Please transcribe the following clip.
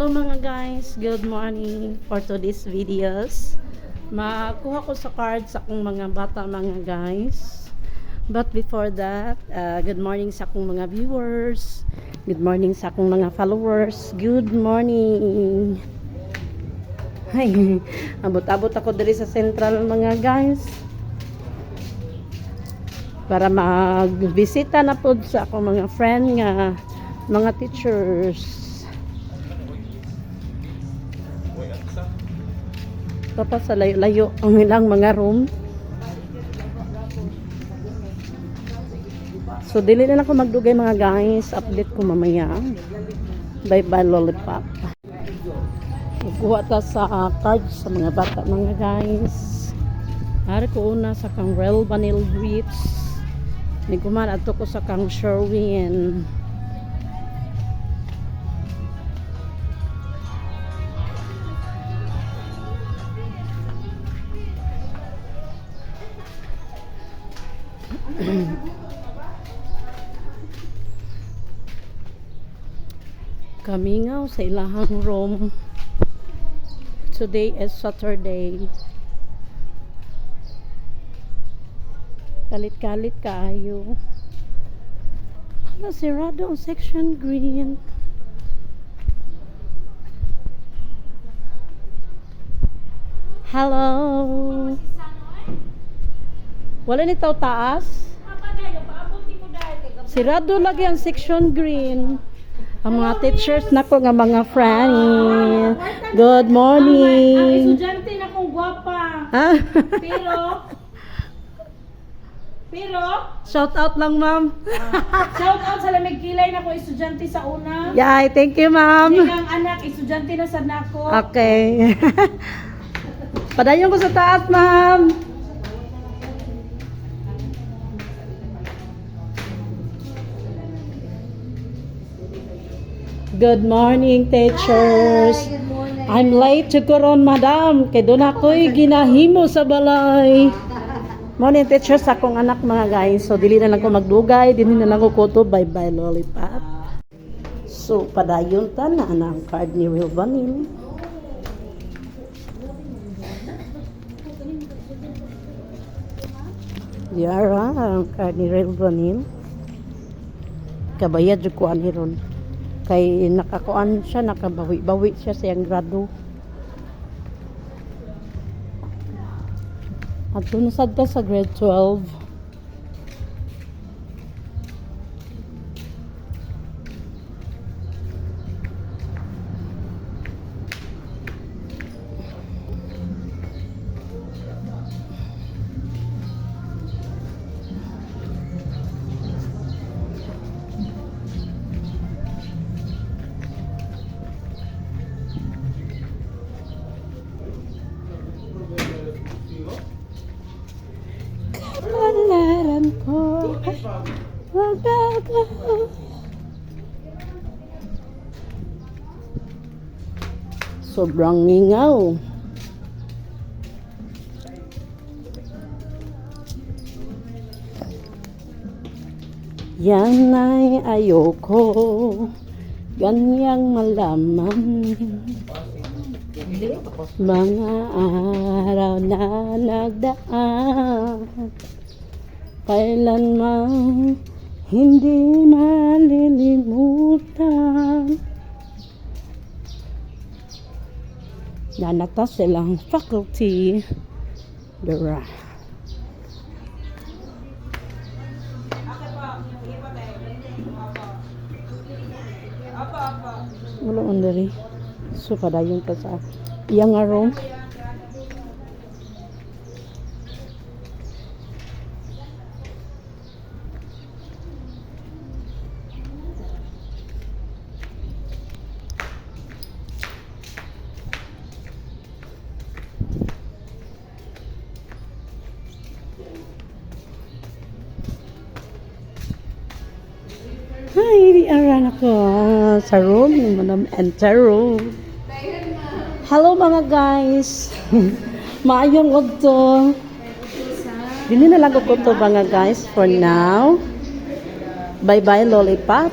Hello mga guys, good morning for today's videos. Makuha ko sa card sa akong mga bata mga guys. But before that, good morning sa akong mga viewers. Good morning sa akong mga followers. Good morning. Ay, abot-abot ako diri sa Central mga guys. Para magbisita na po sa akong mga friend nga mga teachers. Tapos sa layo-layo ang ilang mga room. So dili na ako magdugay mga guys. Update ko mamaya. Bye-bye lollipop. Kuha ta sa card sa mga bata mga guys. Hari ko una sa kang Real Vanilla Grapes. Niguman ato ko sa kang Sherwin. Kamingaw sa ilahang room. Today is Saturday. Kalit-kalit kaayo. Hala, sirado ang section green. Hello. Wala ni tao taas? Sirado lagi ang section green. Ang mga teachers na ko nga mga friend. Good morning. Ang estudyante na kong gwapa. Ah. Pero Shout out lang ma'am. shout out sa lamig kilay na ko estudyante sa una. Yeah, thank you ma'am. Ang anak estudyante na sa nako. Okay. Padayon ko sa taas ma'am. Good morning, teachers. Hi, good morning. I'm late to karon, madam. Kay doon ako'y ginahimo sa balay. Morning, teachers. Akong anak, mga guys. So, dili na lang ko magdugay. Dili na lang ko koto. Bye-bye, lollipop. So, padayon ta na ang card ni Real Vanilla. Diara, ang card ni Real Vanilla. Kabayad yung kuan ni ron. Kay nakakuan siya, nakabawi-bawi siya sa iyang grado. At tunasad ka sa grade 12. Kapalaran ko magbago. Sobrang mingaw. Yan ay ayoko ganyang malaman. Mga araw na nagdaan, kailanman hindi malilimutan. Nanata silang faculty. Dura. Wala on diri. So padayon ta sa iyang room. Hi, di aran ako sa room ni Madam Enter room. Hello mga guys. Maayong udto. Dili na lang ko to mga guys for now. Bye bye lollipop.